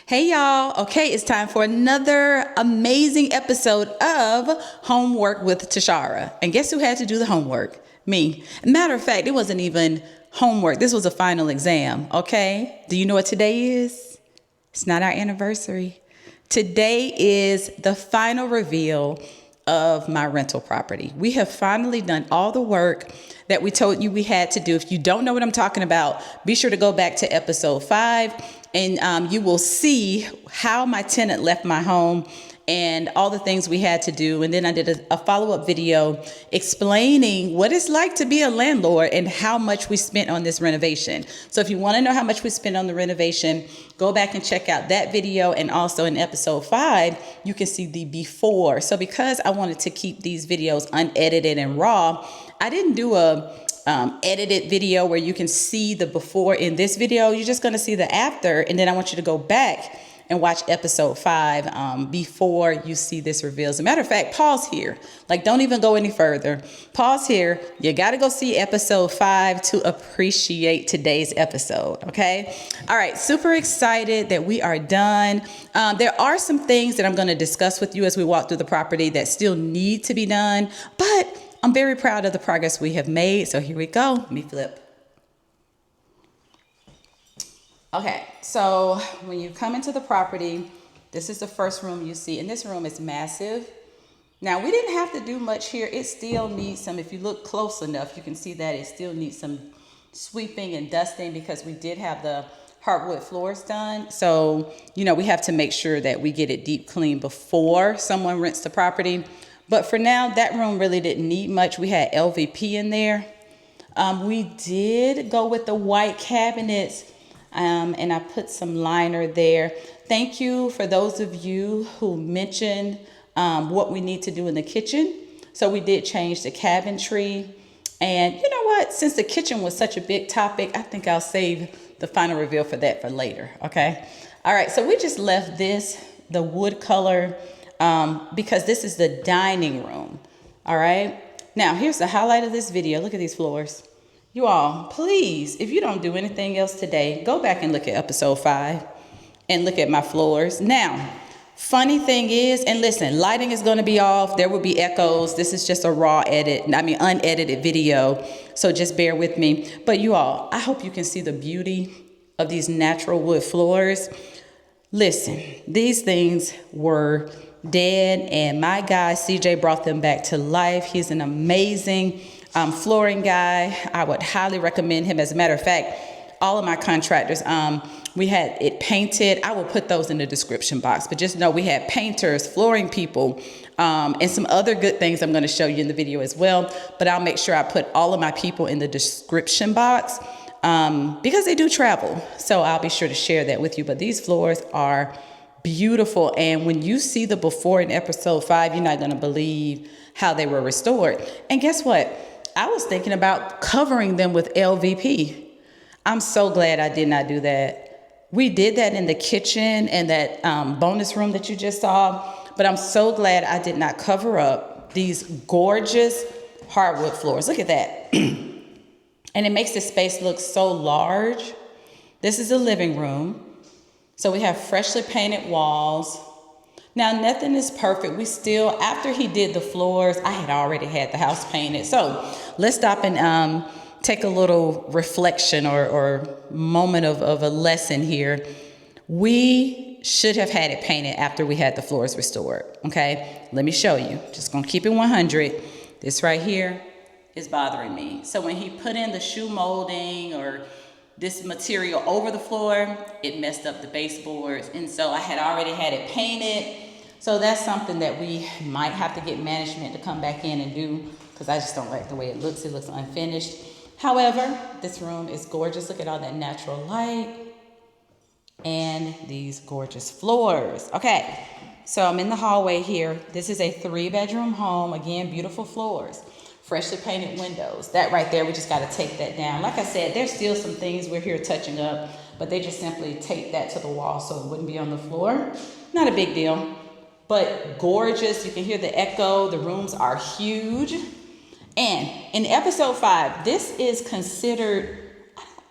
Hey y'all, okay, it's time for another amazing episode of Homework with TesHarra. And guess who had to do the homework? Me. Matter of fact, it wasn't even homework. This was a final exam, okay? Do you know what today is? It's not our anniversary. Today is the final reveal of my rental property. We have finally done all the work that we told you we had to do. If you don't know what I'm talking about, be sure to go back to episode 5 and you will see how my tenant left my home and all the things we had to do. And then I did a follow-up video explaining what it's like to be a landlord and how much we spent on this renovation. So if you want to know how much we spent on the renovation, go back and check out that video. And also in episode 5, you can see the before. So because I wanted to keep these videos unedited and raw, I didn't do a edited video where you can see the before in this video. You're just going to see the after. And then I want you to go back and watch episode 5 before you see this reveal. As a matter of fact, pause here. Like, don't even go any further. Pause here. You got to go see episode 5 to appreciate today's episode. Okay. All right. Super excited that we are done. There are some things that I'm going to discuss with you as we walk through the property that still need to be done, but I'm very proud of the progress we have made. So here we go. Let me flip. Okay, so when you come into the property, this is the first room you see, and this room is massive. Now, we didn't have to do much here. It still needs some, if you look close enough, you can see that it still needs some sweeping and dusting because we did have the hardwood floors done. So, you know, we have to make sure that we get it deep clean before someone rents the property. But for now, that room really didn't need much. We had LVP in there. We did go with the white cabinets. And I put some liner there. Thank you for those of you who mentioned what we need to do in the kitchen. So we did change the cabinetry. And you know what? Since the kitchen was such a big topic, I think I'll save the final reveal for that for later. Okay. All right. So we just left this, the wood color, because this is the dining room. All right. Now, here's the highlight of this video. Look at these floors. You all, please, if you don't do anything else today, go back and look at episode 5 and look at my floors. Now, funny thing is, and listen, lighting is going to be off. There will be echoes. This is just a unedited video. So just bear with me. But you all, I hope you can see the beauty of these natural wood floors. Listen, these things were dead, and my guy, CJ, brought them back to life. He's an amazing flooring guy. I would highly recommend him. As a matter of fact, all of my contractors, we had it painted. I will put those in the description box, but just know we had painters, flooring people, and some other good things I'm going to show you in the video as well. But I'll make sure I put all of my people in the description box because they do travel. So I'll be sure to share that with you. But these floors are beautiful. And when you see the before in episode 5, you're not going to believe how they were restored. And guess what? I was thinking about covering them with LVP. I'm so glad I did not do that. We did that in the kitchen and that bonus room that you just saw, but I'm so glad I did not cover up these gorgeous hardwood floors. Look at that. And it makes the space look so large. This is the living room. So we have freshly painted walls. Now, nothing is perfect. We still, after he did the floors, I had already had the house painted. So let's stop and take a little reflection or moment of a lesson here. We should have had it painted after we had the floors restored. Okay, let me show you. Just gonna keep it 100. This right here is bothering me. So when he put in the shoe molding or this material over the floor, it messed up the baseboards. And so I had already had it painted. So that's something that we might have to get management to come back in and do because I just don't like the way it looks. It looks unfinished. However, this room is gorgeous. Look at all that natural light and these gorgeous floors. Okay, so I'm in the hallway here. This is a 3-bedroom home. Again, beautiful floors, freshly painted windows. That right there, we just got to take that down. Like I said, there's still some things we're here touching up, but they just simply taped that to the wall so it wouldn't be on the floor. Not a big deal. But gorgeous. You can hear the echo. The rooms are huge. And in episode 5, this is considered,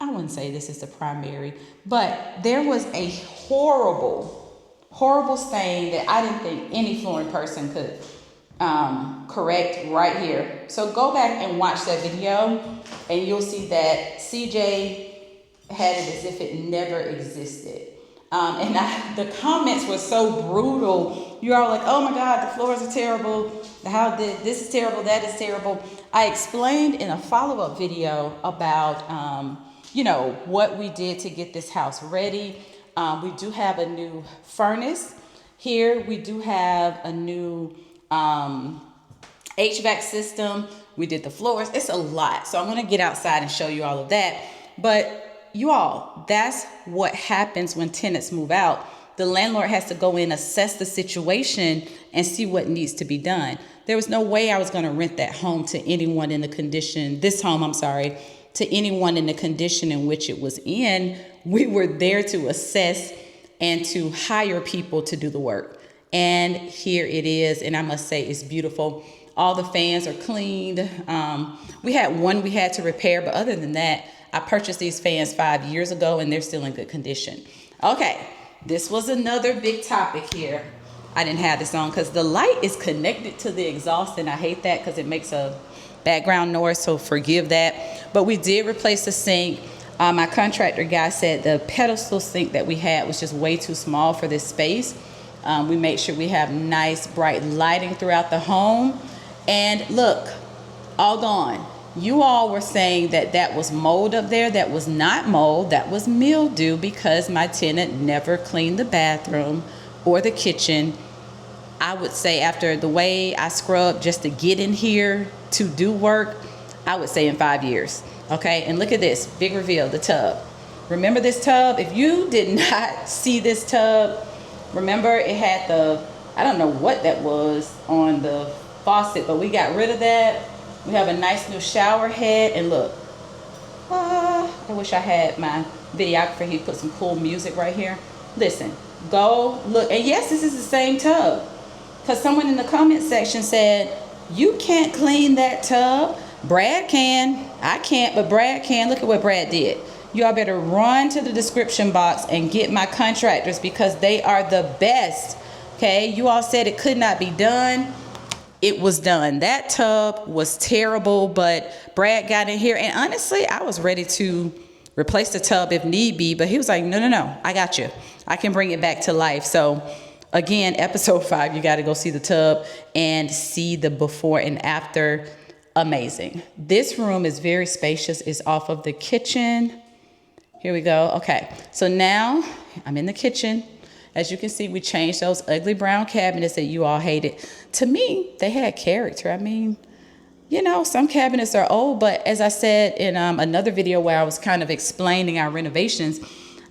I wouldn't say this is the primary, but there was a horrible stain that I didn't think any flooring person could correct right here. So go back and watch that video and you'll see that CJ had it as if it never existed. The comments were so brutal. You're all like, oh my God, the floors are terrible. This is terrible, that is terrible. I explained in a follow-up video about, what we did to get this house ready. We do have a new furnace here. We do have a new HVAC system. We did the floors. It's a lot. So I'm going to get outside and show you all of that. But you all, that's what happens when tenants move out. The landlord has to go in, assess the situation, and see what needs to be done. There was no way I was going to rent that home to anyone in the condition, to anyone in the condition in which it was in. We were there to assess and to hire people to do the work. And here it is, and I must say it's beautiful. All the fans are cleaned. We had one we had to repair, but other than that, I purchased these fans 5 years ago and they're still in good condition. Okay, this was another big topic here. I didn't have this on because the light is connected to the exhaust and I hate that because it makes a background noise, so forgive that. But we did replace the sink. My contractor guy said the pedestal sink that we had was just way too small for this space. We made sure we have nice bright lighting throughout the home. And look, all gone. You all were saying that was mold up there. That was not mold. That was mildew because my tenant never cleaned the bathroom or the kitchen. I would say after the way I scrubbed just to get in here to do work, I would say in 5 years. Okay, and look at this, big reveal, the tub. Remember this tub? If you did not see this tub, remember it had I don't know what that was on the faucet, but we got rid of that. We have a nice new shower head, and look, I wish I had my videographer. He put some cool music right here. Listen, go look, and yes, this is the same tub, because someone in the comment section said, you can't clean that tub. Brad can. I can't, but Brad can. Look at what Brad did. You all better run to the description box and get my contractors because they are the best. Okay, you all said it could not be done. It was done. That tub was terrible, but Brad got in here, and honestly, I was ready to replace the tub if need be, but he was like, no, I got you. I can bring it back to life. So again, episode 5, you got to go see the tub and see the before and after. Amazing. This room is very spacious. It's off of the kitchen. Here we go. Okay, so now I'm in the kitchen. As you can see, we changed those ugly brown cabinets that you all hated. To me, they had character. I mean, some cabinets are old, but as I said in another video where I was kind of explaining our renovations,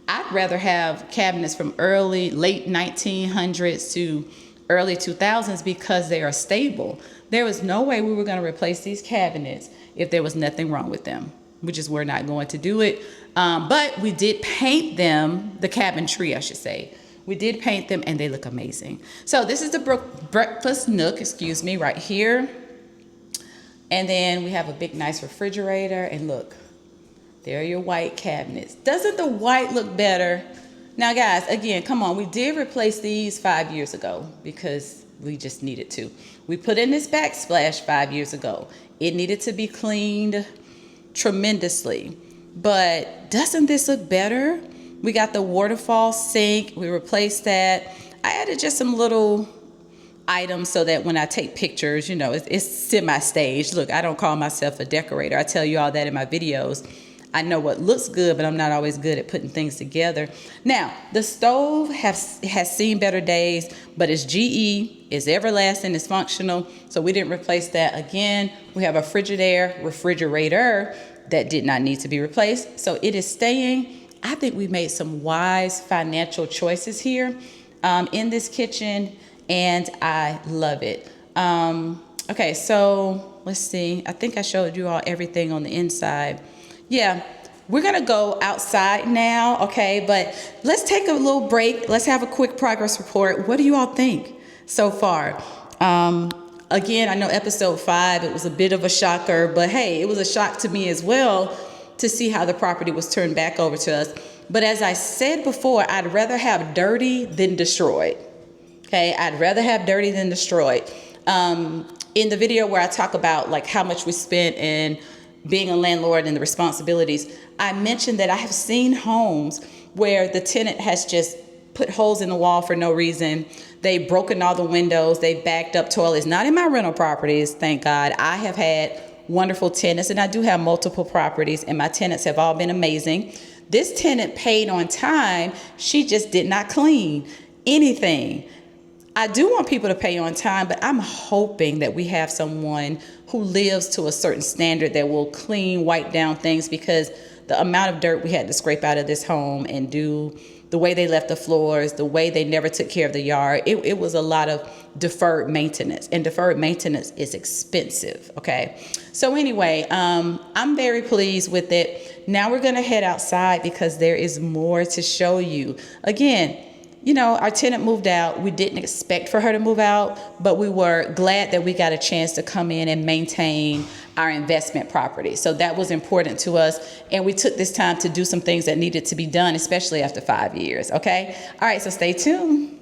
I'd rather have cabinets from late 1900s to early 2000s because they are stable. There was no way we were going to replace these cabinets if there was nothing wrong with them. We just were not going to do it. But we did paint them, the cabinetry, I should say. We did paint them and they look amazing. So this is the breakfast nook, right here. And then we have a big, nice refrigerator. And look, there are your white cabinets. Doesn't the white look better? Now, guys, again, come on. We did replace these 5 years ago because we just needed to. We put in this backsplash 5 years ago. It needed to be cleaned tremendously. But doesn't this look better? We got the waterfall sink. We replaced that. I added just some little items so that when I take pictures, it's semi-staged. Look, I don't call myself a decorator. I tell you all that in my videos. I know what looks good, but I'm not always good at putting things together. Now, the stove has seen better days, but it's GE, it's everlasting, it's functional. So we didn't replace that again. We have a refrigerator that did not need to be replaced. So it is staying. I think we made some wise financial choices here in this kitchen, and I love it. Okay, so let's see. I think I showed you all everything on the inside. Yeah, we're gonna go outside now, okay? But let's take a little break. Let's have a quick progress report. What do you all think so far? Again, I know episode 5, it was a bit of a shocker, but hey, it was a shock to me as well to see how the property was turned back over to us. But as I said before, I'd rather have dirty than destroyed. Okay, I'd rather have dirty than destroyed. In the video where I talk about like how much we spent in being a landlord and the responsibilities, I mentioned that I have seen homes where the tenant has just put holes in the wall for no reason. They've broken all the windows. They backed up toilets. Not in my rental properties, thank God. I have had wonderful tenants, and I do have multiple properties, and my tenants have all been amazing. This tenant paid on time. She just did not clean anything. I do want people to pay on time, but I'm hoping that we have someone who lives to a certain standard that will clean, wipe down things, because the amount of dirt we had to scrape out of this home and do the way they left the floors, the way they never took care of the yard, it was a lot of deferred maintenance, and deferred maintenance is expensive, okay? So anyway, I'm very pleased with it. Now we're gonna head outside because there is more to show you. Again, you know, our tenant moved out. We didn't expect for her to move out, but we were glad that we got a chance to come in and maintain our investment property. So that was important to us. And we took this time to do some things that needed to be done, especially after 5 years. Okay. All right. So stay tuned.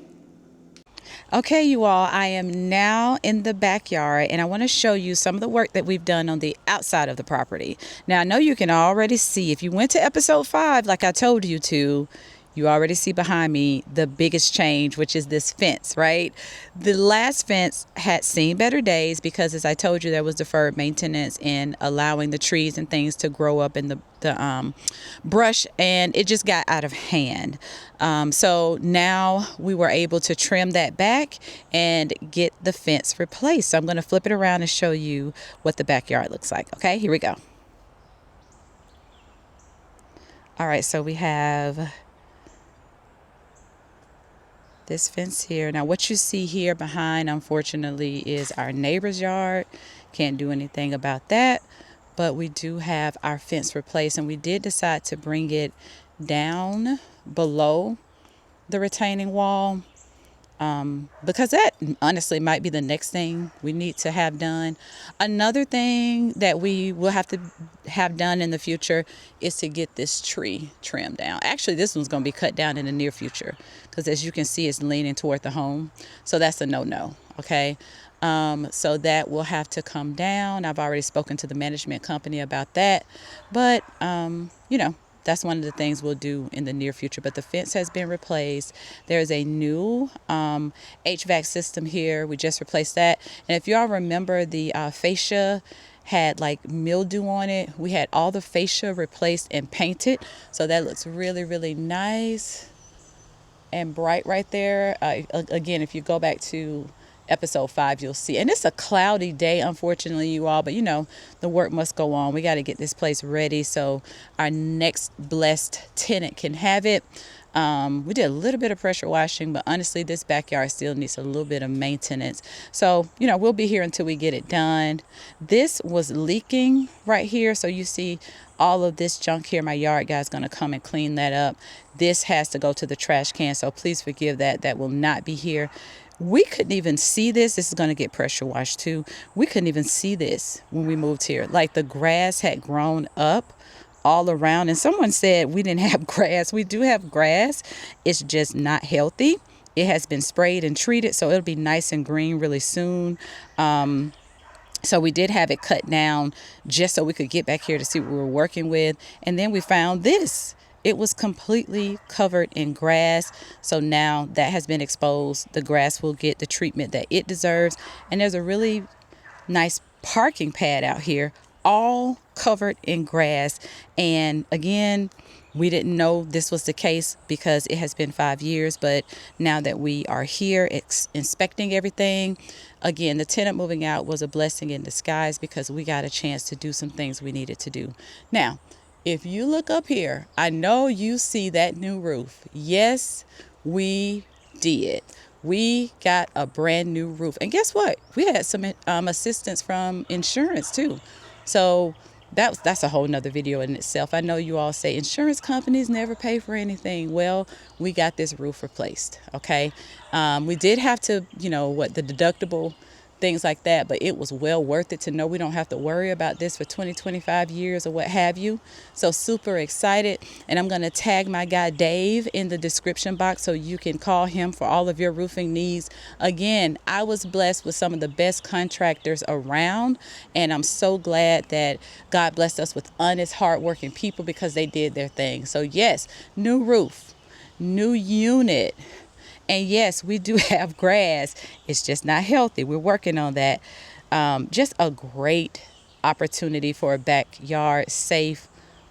Okay, you all, I am now in the backyard, and I want to show you some of the work that we've done on the outside of the property. Now, I know you can already see, if you went to episode 5, like I told you to, you already see behind me the biggest change, which is this fence, right? The last fence had seen better days because, as I told you, there was deferred maintenance and allowing the trees and things to grow up in the brush, and it just got out of hand. So now we were able to trim that back and get the fence replaced. So I'm going to flip it around and show you what the backyard looks like. Okay, here we go. All right, so we have this fence here. Now what you see here behind, unfortunately, is our neighbor's yard. Can't do anything about that, but we do have our fence replaced, and we did decide to bring it down below the retaining wall, because that honestly might be the next thing we need to have done. Another thing that we will have to have done in the future is to get this tree trimmed down. Actually, this one's going to be cut down in the near future because, as you can see, it's leaning toward the home. So that's a no-no, okay? So that will have to come down. I've already spoken to the management company about that, but, you know, that's one of the things we'll do in the near future. But the fence has been replaced. There's a new HVAC system here. We just replaced that. And if y'all remember, the fascia had like mildew on it. We had all the fascia replaced and painted. So that looks really, really nice and bright right there. Again, if you go back to episode 5, you'll see. And it's a cloudy day, unfortunately, you all, but you know, the work must go on. We got to get this place ready so our next blessed tenant can have it. We did a little bit of pressure washing, but honestly, this backyard still needs a little bit of maintenance. So, you know, we'll be here until we get it done. This was leaking right here. So you see all of this junk here. My yard guy's going to come and clean that up. This has to go to the trash can. So please forgive that. That will not be here. We couldn't even see this. This is going to get pressure washed too. We couldn't even see this when we moved here. Like the grass had grown up all around. And someone said we didn't have grass. We do have grass. It's just not healthy. It has been sprayed and treated, so it'll be nice and green really soon. So we did have it cut down just so we could get back here to see what we were working with. And then we found this. It was completely covered in grass. So now that has been exposed. The grass will get the treatment that it deserves. And there's a really nice parking pad out here, all covered in grass. And again, we didn't know this was the case because it has been 5 years. But now that we are here inspecting everything, again, the tenant moving out was a blessing in disguise because we got a chance to do some things we needed to do. Now, if you look up here, I know you see that new roof. Yes, we did. We got a brand new roof. And guess what? We had some assistance from insurance too. So that's a whole nother video in itself. I know you all say insurance companies never pay for anything. Well, we got this roof replaced, okay? We did have to, the deductible things like that, but it was well worth it to know we don't have to worry about this for 20, 25 years or what have you. So super excited. And I'm going to tag my guy Dave in the description box so you can call him for all of your roofing needs. Again, I was blessed with some of the best contractors around, and I'm so glad that God blessed us with honest, hardworking people because they did their thing. So yes, new roof, new unit. And yes, we do have grass. It's just not healthy. We're working on that. Just a great opportunity for a backyard, safe,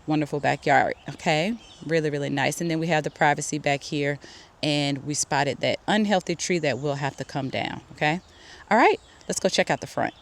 wonderful backyard. Okay, really, really nice. And then we have the privacy back here, and we spotted that unhealthy tree that will have to come down. Okay, all right, let's go check out the front.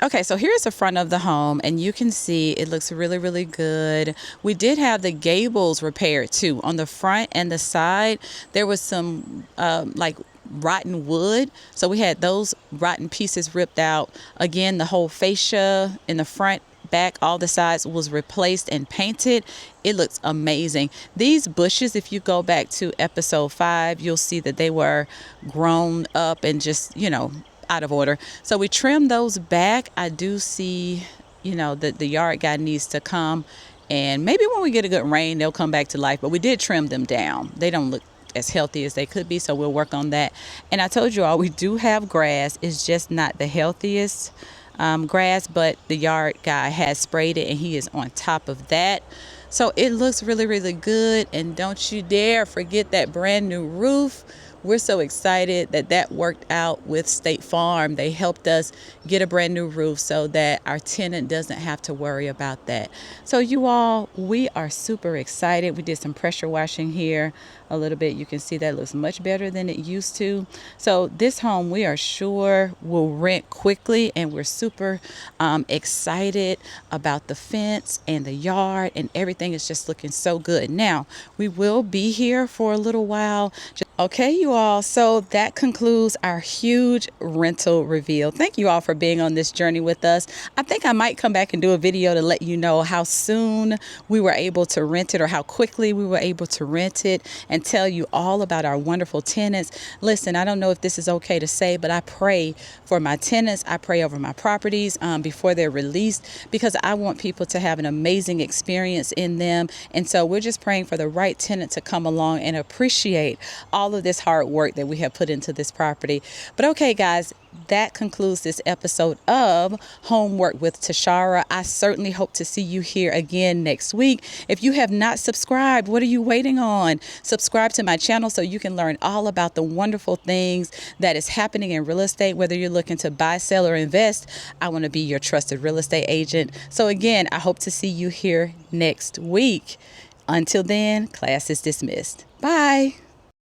Okay, so here's the front of the home, and you can see it looks really, really good. We did have the gables repaired too. On the front and the side, there was some like rotten wood. So we had those rotten pieces ripped out. Again, the whole fascia in the front, back, all the sides was replaced and painted. It looks amazing. These bushes, if you go back to episode 5, you'll see that they were grown up and just, out of order. So we trimmed those back. I do see, the yard guy needs to come, and maybe when we get a good rain, they'll come back to life. But we did trim them down. They don't look as healthy as they could be, so we'll work on that. And I told you all, we do have grass. It's just not the healthiest grass, but the yard guy has sprayed it, and he is on top of that. So it looks really, really good. And don't you dare forget that brand new roof. We're so excited that that worked out with State Farm. They helped us get a brand new roof so that our tenant doesn't have to worry about that. So you all, we are super excited. We did some pressure washing here a little bit. You can see that looks much better than it used to. So this home, we are sure will rent quickly, and we're super excited about the fence and the yard, and everything is just looking so good. Now, we will be here for a little while. Okay, you all, so that concludes our huge rental reveal. Thank you all for being on this journey with us. I think I might come back and do a video to let you know how soon we were able to rent it, or how quickly we were able to rent it, and tell you all about our wonderful tenants. Listen, I don't know if this is okay to say, but I pray for my tenants. I pray over my properties before they're released, because I want people to have an amazing experience in them. And so we're just praying for the right tenant to come along and appreciate all of this hard work that we have put into this property. But okay, guys, that concludes this episode of Homework with TesHarra. I certainly hope to see you here again next week. If you have not subscribed, what are you waiting on? Subscribe to my channel so you can learn all about the wonderful things that is happening in real estate. Whether you're looking to buy, sell, or invest, I want to be your trusted real estate agent. So again, I hope to see you here next week. Until then, class is dismissed. Bye.